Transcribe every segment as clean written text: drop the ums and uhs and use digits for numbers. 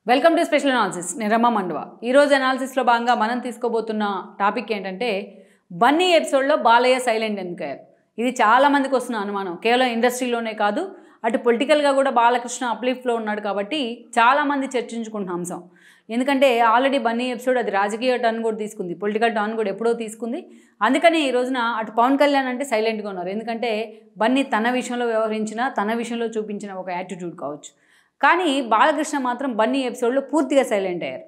Welcome to special analysis. నేను రమా మండువా. ఈరోజు అనాలిసిస్లో భాగంగా మనం తీసుకోబోతున్న టాపిక్ ఏంటంటే బన్నీ ఎపిసోడ్లో బాలయ్య సైలెంట్ ఎందుకయ్యారు. ఇది చాలామందికి వస్తున్న అనుమానం. కేవలం ఇండస్ట్రీలోనే కాదు, అటు పొలిటికల్గా కూడా బాలకృష్ణ అప్లిఫ్ట్లో ఉన్నాడు కాబట్టి చాలామంది చర్చించుకుంటున్న అంశం. ఎందుకంటే ఆల్రెడీ బన్నీ ఎపిసోడ్ అది రాజకీయ టర్న్ కూడా తీసుకుంది, పొలిటికల్ టర్న్ కూడా ఎప్పుడో తీసుకుంది. అందుకని ఈ రోజున అటు పవన్ కళ్యాణ్ అంటే సైలెంట్గా ఉన్నారు. ఎందుకంటే బన్నీ తన విషయంలో వ్యవహరించిన, తన విషయంలో చూపించిన ఒక యాటిట్యూడ్ కావచ్చు. కానీ బాలకృష్ణ మాత్రం బన్నీ ఎపిసోడ్లో పూర్తిగా సైలెంట్ అయ్యారు.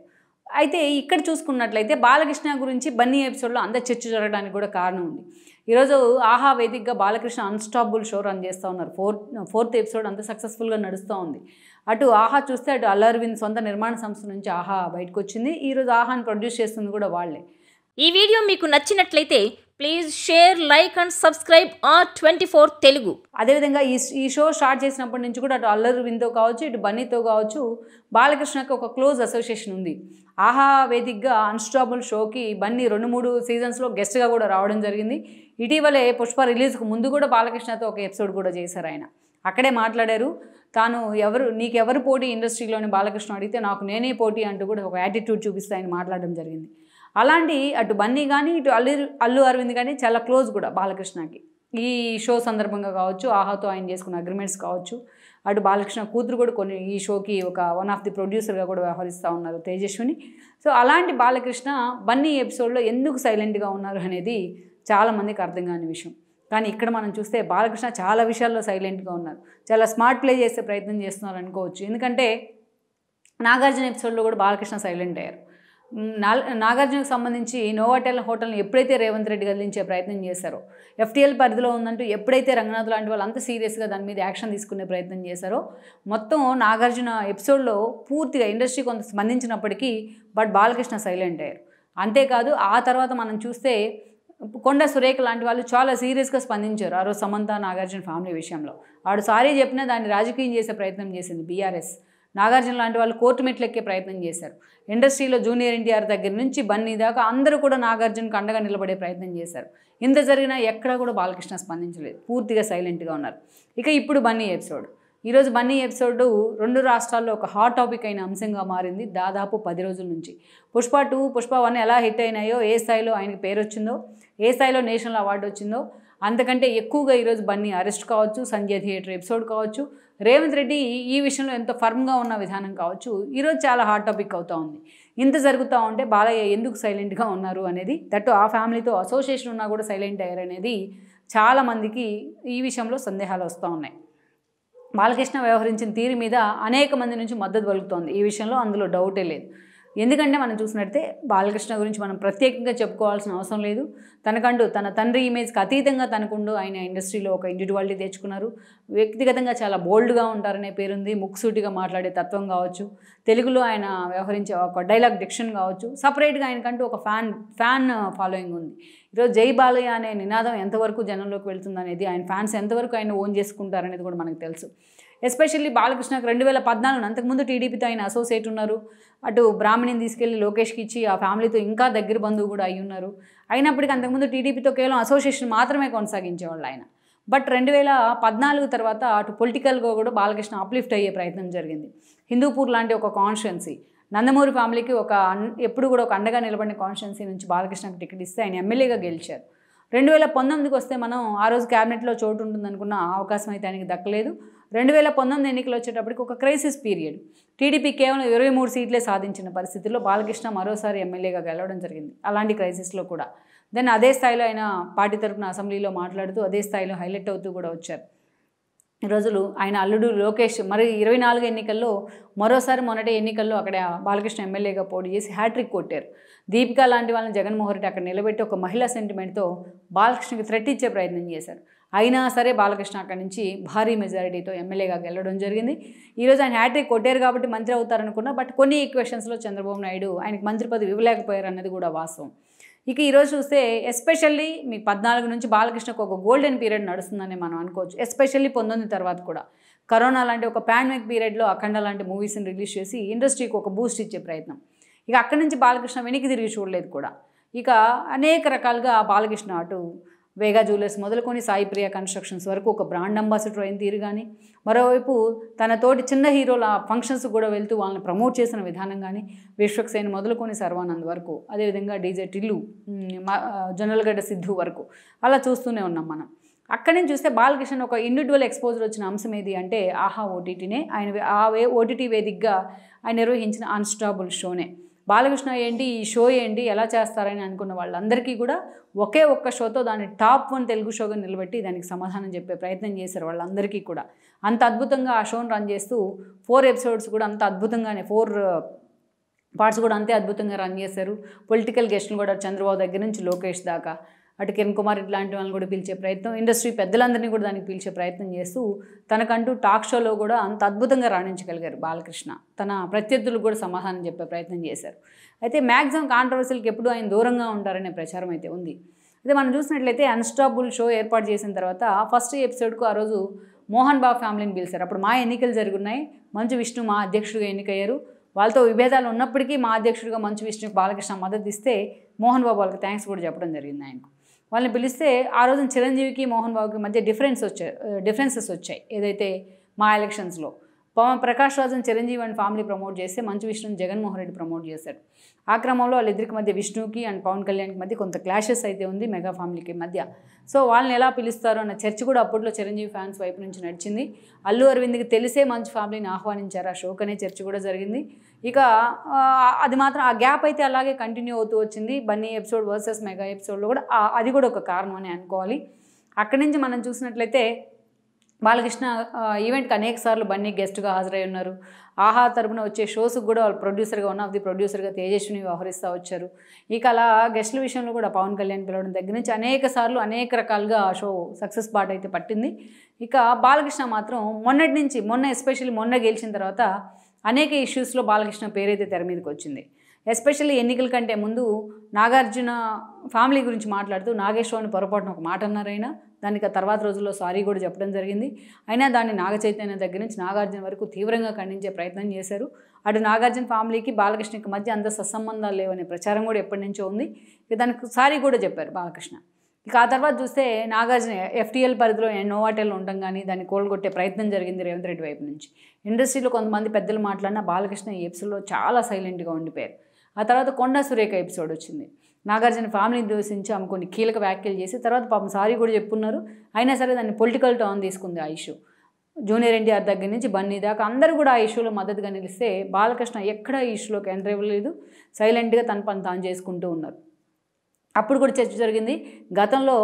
అయితే ఇక్కడ చూసుకున్నట్లయితే బాలకృష్ణ గురించి బన్నీ ఎపిసోడ్లో అంత చర్చ జరగడానికి కూడా కారణం ఉంది. ఈరోజు ఆహా వేదికగా బాలకృష్ణ అన్స్టాపబుల్ షో రన్ చేస్తూ ఉన్నారు. ఫోర్త్ ఎపిసోడ్ అంత సక్సెస్ఫుల్గా నడుస్తూ ఉంది. అటు ఆహా చూస్తే అటు అల్లు అరవింద్ సొంత నిర్మాణ సంస్థ నుంచి ఆహా బయటకు వచ్చింది. ఈరోజు ఆహాని ప్రొడ్యూస్ చేస్తుంది కూడా వాళ్ళే. ఈ వీడియో మీకు నచ్చినట్లయితే please share, like and subscribe R24 Telugu. అదేవిధంగా ఈ షో స్టార్ట్ చేసినప్పటి నుంచి కూడా అటు అల్లు అరవింద్తో కావచ్చు, ఇటు బన్నీతో కావచ్చు, బాలకృష్ణకి ఒక క్లోజ్ అసోసియేషన్ ఉంది. ఆహా వేదికగా అన్స్టాపబుల్ షోకి బన్నీ 2-3 సీజన్స్లో గెస్ట్గా కూడా రావడం జరిగింది. ఇటీవలే పుష్ప రిలీజ్కు ముందు కూడా బాలకృష్ణతో ఒక ఎపిసోడ్ కూడా చేశారు. ఆయన అక్కడే మాట్లాడారు. తాను నీకెవరు పోటీ ఇండస్ట్రీలోని బాలకృష్ణ అడిగితే నాకు నేనే పోటీ అంటూ కూడా ఒక యాటిట్యూడ్ చూపిస్తే ఆయన మాట్లాడడం జరిగింది. అలాంటి అటు బన్నీ కానీ ఇటు అల్లు అరవింద్ కానీ చాలా క్లోజ్ కూడా బాలకృష్ణకి. ఈ షో సందర్భంగా కావచ్చు, ఆహాతో ఆయన చేసుకున్న అగ్రిమెంట్స్ కావచ్చు, అటు బాలకృష్ణ కూతురు కూడా ఈ షోకి వన్ ఆఫ్ ది ప్రొడ్యూసర్గా కూడా వ్యవహరిస్తూ ఉన్నారు, తేజస్విని. సో అలాంటి బాలకృష్ణ బన్నీ ఎపిసోడ్లో ఎందుకు సైలెంట్గా ఉన్నారు అనేది చాలామందికి అర్థం కాని విషయం. కానీ ఇక్కడ మనం చూస్తే బాలకృష్ణ చాలా విషయాల్లో సైలెంట్గా ఉన్నారు. చాలా స్మార్ట్ ప్లే చేసే ప్రయత్నం చేస్తున్నారు అనుకోవచ్చు. ఎందుకంటే నాగార్జున ఎపిసోడ్లో కూడా బాలకృష్ణ సైలెంట్ అయ్యారు. నాగార్జునకు సంబంధించి నోవాటెల్ హోటల్ని ఎప్పుడైతే రేవంత్ రెడ్డి గదిలించే ప్రయత్నం చేశారో, ఎఫ్టీఎల్ పరిధిలో ఉందంటూ ఎప్పుడైతే రంగనాథ్ లాంటి వాళ్ళు అంత సీరియస్గా దాని మీద యాక్షన్ తీసుకునే ప్రయత్నం చేశారో, మొత్తం నాగార్జున ఎపిసోడ్లో పూర్తిగా ఇండస్ట్రీ కొంత స్పందించినప్పటికీ బాలకృష్ణ సైలెంట్ అయ్యారు. అంతేకాదు ఆ తర్వాత మనం చూస్తే కొండ సురేఖ లాంటి వాళ్ళు చాలా సీరియస్గా స్పందించారు. ఆ రోజు సమంత నాగార్జున ఫ్యామిలీ విషయంలో వాడు సారీ చెప్పినా దాన్ని రాజకీయం చేసే ప్రయత్నం చేసింది బీఆర్ఎస్. నాగార్జున లాంటి వాళ్ళు కోర్టు మెట్లు ఎక్కే ప్రయత్నం చేశారు. ఇండస్ట్రీలో జూనియర్ ఎన్టీఆర్ దగ్గర నుంచి బన్నీ దాకా అందరూ కూడా నాగార్జునకు అండగా నిలబడే ప్రయత్నం చేశారు. ఇంత జరిగినా ఎక్కడా కూడా బాలకృష్ణ స్పందించలేదు, పూర్తిగా సైలెంట్గా ఉన్నారు. ఇక ఇప్పుడు బన్నీ ఎపిసోడ్. ఈరోజు బన్నీ ఎపిసోడ్ 2 రాష్ట్రాల్లో ఒక హాట్ టాపిక్ అయిన అంశంగా మారింది దాదాపు 10 రోజుల నుంచి. పుష్ప 2, పుష్ప 1 ఎలా హిట్ అయినాయో, ఏ స్థాయిలో ఆయనకి పేరు వచ్చిందో, ఏ స్థాయిలో నేషనల్ అవార్డు వచ్చిందో, అంతకంటే ఎక్కువగా ఈరోజు బన్నీ అరెస్ట్ కావచ్చు, సంజయ్ థియేటర్ ఎపిసోడ్ కావచ్చు, రేవంత్ రెడ్డి ఈ విషయంలో ఎంత ఫర్మ్గా ఉన్న విధానం కావచ్చు, ఈరోజు చాలా హాట్ టాపిక్ అవుతూ ఉంది. ఇంత జరుగుతూ ఉంటే బాలయ్య ఎందుకు సైలెంట్గా ఉన్నారు అనేది, దట్టు ఆ ఫ్యామిలీతో అసోసియేషన్ ఉన్నా కూడా సైలెంట్ అయ్యారు అనేది చాలామందికి ఈ విషయంలో సందేహాలు వస్తూ ఉన్నాయి. బాలకృష్ణ వ్యవహరించిన తీరు మీద అనేక మంది నుంచి మద్దతు పలుకుతోంది. ఈ విషయంలో అందులో డౌటే లేదు. ఎందుకంటే మనం చూసినట్టే బాలకృష్ణ గురించి మనం ప్రత్యేకంగా చెప్పుకోవాల్సిన అవసరం లేదు. తనకంటూ తన తండ్రి ఇమేజ్కి అతీతంగా తనకుంటూ ఆయన ఇండస్ట్రీలో ఒక ఇండివిజువాలిటీ తెచ్చుకున్నారు. వ్యక్తిగతంగా చాలా బోల్డ్గా ఉంటారనే పేరుంది. ముక్కుసూటిగా మాట్లాడే తత్వం కావచ్చు, తెలుగులో ఆయన వ్యవహరించే ఒక డైలాగ్ డిక్షన్ కావచ్చు, సపరేట్గా ఆయనకంటూ ఒక ఫ్యాన్ ఫాలోయింగ్ ఉంది. ఈరోజు జై బాలయ్య అనే నినాదం ఎంతవరకు జనంలోకి వెళ్తుంది అనేది, ఆయన ఫ్యాన్స్ ఎంతవరకు ఆయన ఓన్ చేసుకుంటారనేది కూడా మనకు తెలుసు. ఎస్పెషల్లీ బాలకృష్ణకు 2014 అంతకుముందు టీడీపీతో ఆయన అసోసియేట్ ఉన్నారు. అటు బ్రాహ్మణిని తీసుకెళ్లి లోకేష్కి ఇచ్చి ఆ ఫ్యామిలీతో ఇంకా దగ్గర బంధువు కూడా అయి ఉన్నారు. అయినప్పటికీ అంతకుముందు టీడీపీతో కేవలం అసోసియేషన్ మాత్రమే కొనసాగించేవాళ్ళు ఆయన. బట్ 2014 తర్వాత అటు పొలిటికల్గా కూడా బాలకృష్ణ అప్లిఫ్ట్ అయ్యే ప్రయత్నం జరిగింది. హిందూపూర్ లాంటి ఒక కాన్స్టిట్యున్సీ, నందమూరి ఫ్యామిలీకి ఎప్పుడు కూడా ఒక అండగా నిలబడిన కాన్స్టిట్యున్సీ నుంచి బాలకృష్ణకు టికెట్ ఇస్తే ఆయన ఎమ్మెల్యేగా గెలిచారు. 2019కి వస్తే మనం ఆ రోజు క్యాబినెట్లో చోటు ఉంటుందనుకున్న అవకాశం అయితే ఆయనకి దక్కలేదు. 2019 ఎన్నికలు వచ్చేటప్పటికి ఒక క్రైసిస్ పీరియడ్. టీడీపీ కేవలం 23 సీట్లే సాధించిన పరిస్థితుల్లో బాలకృష్ణ మరోసారి ఎమ్మెల్యేగా గెలవడం జరిగింది. అలాంటి క్రైసిస్లో కూడా దెన్ అదే స్థాయిలో ఆయన పార్టీ తరఫున అసెంబ్లీలో మాట్లాడుతూ అదే స్థాయిలో హైలైట్ అవుతూ కూడా వచ్చారు. ఈ రోజులు ఆయన అల్లుడు లోకేష్ మరి 24 ఎన్నికల్లో మరోసారి మొన్నటి ఎన్నికల్లో అక్కడ బాలకృష్ణ ఎమ్మెల్యేగా పోటీ చేసి హ్యాట్రిక్ కొట్టారు. దీపిక లాంటి వాళ్ళని జగన్మోహన్ రెడ్డి అక్కడ నిలబెట్టి ఒక మహిళా సెంటిమెంట్తో బాలకృష్ణకి థ్రెట్ ఇచ్చే ప్రయత్నం చేశారు. అయినా సరే బాలకృష్ణ అక్కడి నుంచి భారీ మెజారిటీతో ఎమ్మెల్యేగా గెలవడం జరిగింది. ఈరోజు ఆయన హ్యాట్రిక్ కొట్టారు కాబట్టి మంత్రి అవుతారనుకున్నా, బట్ కొన్ని ఈక్వేషన్స్లో చంద్రబాబు నాయుడు ఆయనకు మంత్రి పదవి ఇవ్వలేకపోయారు అన్నది కూడా వాస్తవం. ఇక ఈరోజు చూస్తే ఎస్పెషల్లీ మీ 14 నుంచి బాలకృష్ణకు ఒక గోల్డెన్ పీరియడ్ నడుస్తుందని మనం అనుకోవచ్చు. ఎస్పెషల్లీ 19 తర్వాత కూడా కరోనా లాంటి ఒక పాండమిక్ పీరియడ్లో అఖండ లాంటి మూవీస్ని రిలీజ్ చేసి ఇండస్ట్రీకి ఒక బూస్ట్ ఇచ్చే ప్రయత్నం. ఇక అక్కడి నుంచి బాలకృష్ణ వెనక్కి తిరిగి చూడలేదు కూడా. ఇక అనేక రకాలుగా బాలకృష్ణ అటు వేగా జ్యువెలర్స్ మొదలుకొని సాయి ప్రియ కన్స్ట్రక్షన్స్ వరకు ఒక బ్రాండ్ అంబాసిడర్ అయిన తీరు కానీ, మరోవైపు తన తోటి చిన్న హీరోల ఫంక్షన్స్ కూడా వెళ్తూ వాళ్ళని ప్రమోట్ చేసిన విధానం కానీ, విశ్వక్సేన్ మొదలుకొని సర్వానంద్ వరకు, అదేవిధంగా డీజే టిల్లు, జొన్నలగడ్డ సిద్ధు వరకు అలా చూస్తూనే ఉన్నాం మనం. అక్కడి నుంచి చూస్తే బాలకృష్ణ ఒక ఇండివిజువల్ ఎక్స్పోజర్ వచ్చిన అంశం ఏది అంటే ఆహా ఓటీటీనే. ఆయన ఓటీటీ వేదికగా ఆయన నిర్వహించిన అన్స్టాపుల్ షోనే. బాలకృష్ణ ఏంటి, ఈ షో ఏంటి, ఎలా చేస్తారని అనుకున్న వాళ్ళందరికీ కూడా ఒకే ఒక్క షోతో దాన్ని టాప్ 1 తెలుగు షోగా నిలబెట్టి దానికి సమాధానం చెప్పే ప్రయత్నం చేశారు వాళ్ళందరికీ కూడా. అంత అద్భుతంగా ఆ షోను రన్ చేస్తూ 4 ఎపిసోడ్స్ కూడా అంత అద్భుతంగానే 4 పార్ట్స్ కూడా అంతే అద్భుతంగా రన్ చేశారు. పొలిటికల్ గెస్టులు కూడా చంద్రబాబు దగ్గర నుంచి లోకేష్ దాకా, అటు కిరణ్ కుమార్ ఇట్లాంటి వాళ్ళని కూడా పిలిచే ప్రయత్నం, ఇండస్ట్రీ పెద్దలందరినీ కూడా దానికి పిలిచే ప్రయత్నం చేస్తూ తనకంటూ టాక్ షోలో కూడా అంత అద్భుతంగా రాణించగలిగారు బాలకృష్ణ. తన ప్రత్యర్థులకు కూడా సమాధానం చెప్పే ప్రయత్నం చేశారు. అయితే మ్యాక్సిమం కాంట్రవర్సీలకు ఎప్పుడు ఆయన దూరంగా ఉంటారనే ప్రచారం అయితే ఉంది. అయితే మనం చూసినట్లయితే అన్స్టాపుల్ షో ఏర్పాటు చేసిన తర్వాత ఫస్ట్ ఎపిసోడ్కు ఆ రోజు మోహన్ బాబు ఫ్యామిలీని పిలిచారు. అప్పుడు మా ఎన్నికలు జరుగున్నాయి, మంచు విష్ణు మా అధ్యక్షుడిగా ఎన్నికయ్యారు. వాళ్ళతో విభేదాలు ఉన్నప్పటికీ మా అధ్యక్షుడిగా మంచు విష్ణుకి బాలకృష్ణ మద్దతు ఇస్తే మోహన్ బాబు వాళ్ళకి థ్యాంక్స్ కూడా చెప్పడం జరిగింది ఆయనకు. వాళ్ళని పిలిస్తే ఆ రోజు చిరంజీవికి మోహన్ బాబుకి మధ్య డిఫరెన్సెస్ వచ్చాయి. ఏదైతే మా ఎలక్షన్స్లో ప్రకాష్ రాజుని చిరంజీవి అండ్ ఫ్యామిలీ ప్రమోట్ చేస్తే మంచు విష్ణుని జగన్మోహన్ రెడ్డి ప్రమోట్ చేశారు. ఆ క్రమంలో వాళ్ళిద్దరికి మధ్య విష్ణుకి అండ్ పవన్ కళ్యాణ్కి మధ్య కొంత క్లాషెస్ అయితే ఉంది మెగా ఫ్యామిలీకి మధ్య. సో వాళ్ళని ఎలా పిలుస్తారు అన్న చర్చ కూడా అప్పట్లో చిరంజీవి ఫ్యాన్స్ వైపు నుంచి నడిచింది. అల్లు అరవింద్కి తెలిసే మంచు ఫ్యామిలీని ఆహ్వానించారు, ఆ షోకనే చర్చ కూడా జరిగింది. ఇక అది మాత్రం ఆ గ్యాప్ అయితే అలాగే కంటిన్యూ అవుతూ వచ్చింది. బన్నీ ఎపిసోడ్ వర్సెస్ మెగా ఎపిసోడ్లో కూడా అది కూడా ఒక కారణం అని అనుకోవాలి. అక్కడి నుంచి మనం చూసినట్లయితే బాలకృష్ణ ఈవెంట్కి అనేక సార్లు బన్నీ గెస్ట్గా హాజరై ఉన్నారు. ఆహా తరపున వచ్చే షోస్కి కూడా వాళ్ళు ప్రొడ్యూసర్గా ప్రొడ్యూసర్గా తేజస్విని వ్యవహరిస్తూ వచ్చారు. ఇక అలా గెస్ట్ల విషయంలో కూడా పవన్ కళ్యాణ్ పిలవడం దగ్గర నుంచి అనేక సార్లు అనేక రకాలుగా ఆ షో సక్సెస్ బాట అయితే పట్టింది. ఇక బాలకృష్ణ మాత్రం మొన్న ఎస్పెషల్లీ మొన్న గెలిచిన తర్వాత అనేక ఇష్యూస్లో బాలకృష్ణ పేరైతే తెర మీదకి వచ్చింది. ఎస్పెషల్లీ ఎన్నికల కంటే ముందు నాగార్జున ఫ్యామిలీ గురించి మాట్లాడుతూ నాగేశ్వరని పొరపాటున ఒక మాట అన్నారైనా, దానికి ఆ తర్వాత రోజుల్లో సారీ కూడా చెప్పడం జరిగింది. అయినా దాన్ని నాగ చైతన్య దగ్గర నుంచి నాగార్జున వరకు తీవ్రంగా ఖండించే ప్రయత్నం చేశారు. అటు నాగార్జున ఫ్యామిలీకి బాలకృష్ణకి మధ్య అంత సత్సంబంధాలు లేవనే ప్రచారం కూడా ఎప్పటి నుంచో ఉంది. ఇక దానికి సారీ కూడా చెప్పారు బాలకృష్ణ. ఇక ఆ తర్వాత చూస్తే నాగార్జున ఎఫ్టీఎల్ పరిధిలో నోవాటెల్లో ఉండడం కానీ దాన్ని కోల్గొట్టే ప్రయత్నం జరిగింది రేవంత్ రెడ్డి వైపు నుంచి. ఇండస్ట్రీలో కొంతమంది పెద్దలు మాట్లాడినా బాలకృష్ణ ఈ ఎపిసోడ్లో చాలా సైలెంట్గా ఉండిపోయారు. ఆ తర్వాత కొండా సురేఖ ఎపిసోడ్ వచ్చింది. నాగార్జున ఫ్యామిలీని దూషించి ఆమె కొన్ని కీలక వ్యాఖ్యలు చేసి తర్వాత పాపం సారీ కూడా చెప్పున్నారు. అయినా సరే దాన్ని పొలిటికల్ టర్న్ తీసుకుంది ఆ ఇష్యూ. జూనియర్ ఎన్టీఆర్ దగ్గర నుంచి బన్నీ దాకా అందరూ కూడా ఆ ఇష్యూలో మద్దతుగా నిలిస్తే బాలకృష్ణ ఎక్కడ ఈ ఇష్యూలోకి ఎంటర్ ఇవ్వలేదు, సైలెంట్గా తన పని తాను చేసుకుంటూ ఉన్నారు. అప్పుడు కూడా చర్చ జరిగింది. గతంలో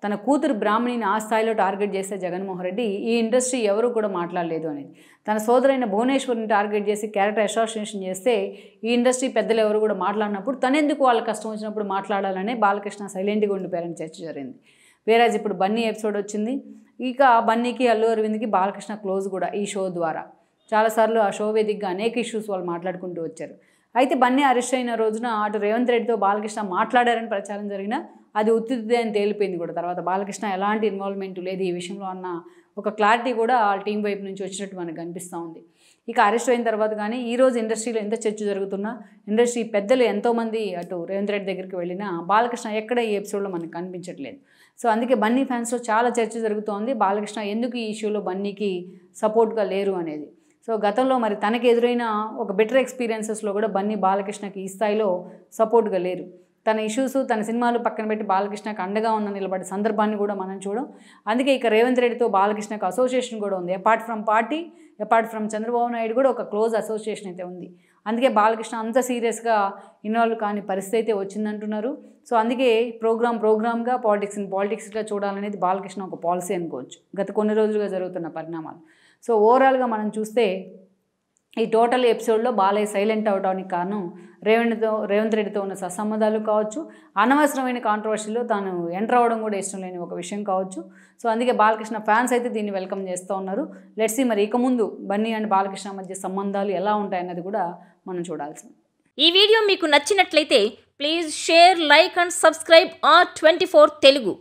తన కూతురు బ్రాహ్మణిని ఆ స్థాయిలో టార్గెట్ చేస్తే జగన్మోహన్ రెడ్డి ఈ ఇండస్ట్రీ ఎవరు కూడా మాట్లాడలేదు అనేది. తన సోదరైన భువనేశ్వర్ని టార్గెట్ చేసి క్యారెక్టర్ అసోసియేషన్ చేస్తే ఈ ఇండస్ట్రీ పెద్దలు ఎవరు కూడా మాట్లాడినప్పుడు తనెందుకు వాళ్ళ కష్టం వచ్చినప్పుడు మాట్లాడాలనే బాలకృష్ణ సైలెంట్గా ఉండిపోయారని చర్చ జరిగింది. వేరేజ్ ఇప్పుడు బన్నీ ఎపిసోడ్ వచ్చింది. ఇక బన్నీకి అల్లు అరవింద్కి బాలకృష్ణ క్లోజ్ కూడా ఈ షో ద్వారా. చాలాసార్లు ఆ షో వేదికగా అనేక ఇష్యూస్ వాళ్ళు మాట్లాడుకుంటూ వచ్చారు. అయితే బన్నీ అరెస్ట్ అయిన రోజున అటు రేవంత్ రెడ్డితో బాలకృష్ణ మాట్లాడారని ప్రచారం జరిగినా అది ఉత్తిదే అని తేలిపోయింది కూడా. తర్వాత బాలకృష్ణ ఎలాంటి ఇన్వాల్వ్మెంట్ లేదు ఈ విషయంలో అన్న ఒక క్లారిటీ కూడా ఆ టీం వైపు నుంచి వచ్చినట్టు మనకు కనిపిస్తూ ఉంది. ఇక అరెస్ట్ అయిన తర్వాత కానీ ఈరోజు ఇండస్ట్రీలో ఎంత చర్చ జరుగుతున్నా, ఇండస్ట్రీ పెద్దలు ఎంతోమంది అటు రేవంత్ రెడ్డి దగ్గరికి వెళ్ళినా బాలకృష్ణ ఎక్కడ ఈ ఎపిసోడ్లో మనకు కనిపించట్లేదు. సో అందుకే బన్నీ ఫ్యాన్స్లో చాలా చర్చ జరుగుతోంది. బాలకృష్ణ ఎందుకు ఈ ఇష్యూలో బన్నీకి సపోర్ట్గా లేరు అనేది. సో గతంలో మరి తనకు ఎదురైన ఒక బెటర్ ఎక్స్పీరియన్సెస్లో కూడా బన్నీ బాలకృష్ణకి ఈ స్థాయిలో సపోర్ట్గా లేరు. తన ఇష్యూస్ తన సినిమాలు పక్కన పెట్టి బాలకృష్ణకి అండగా ఉన్న నిలబడే సందర్భాన్ని కూడా మనం చూడం. అందుకే ఇక రేవంత్ రెడ్డితో బాలకృష్ణకు అసోసియేషన్ కూడా ఉంది. Apart from party, apart from Chandrababu Naidu కూడా ఒక క్లోజ్ అసోసియేషన్ అయితే ఉంది. అందుకే బాలకృష్ణ అంత సీరియస్గా ఇన్వాల్వ్ కాని పరిస్థితి అయితే వచ్చిందంటున్నారు. సో అందుకే ప్రోగ్రామ్గా పాలిటిక్స్గా చూడాలనేది బాలకృష్ణ ఒక పాలసీ అనుకోవచ్చు గత కొన్ని రోజులుగా జరుగుతున్న పరిణామాలు. సో ఓవరాల్గా మనం చూస్తే ఈ టోటల్ ఎపిసోడ్లో బాలయ్య సైలెంట్ అవడానికి కారణం రేవంత్ రెడ్డితో ఉన్న సత్సంబంధాలు కావచ్చు, అనవసరమైన కాంట్రవర్సీలో తాను ఎంటర్ అవ్వడం కూడా ఇష్టం లేని ఒక విషయం కావచ్చు. సో అందుకే బాలకృష్ణ ఫ్యాన్స్ అయితే దీన్ని వెల్కమ్ చేస్తూ ఉన్నారు. లెట్స్ సీ మరి ఇక ముందు బన్నీ అండ్ బాలకృష్ణ మధ్య సంబంధాలు ఎలా ఉంటాయన్నది కూడా మనం చూడాల్సింది. ఈ వీడియో మీకు నచ్చినట్లయితే please share, like and subscribe R24 Telugu.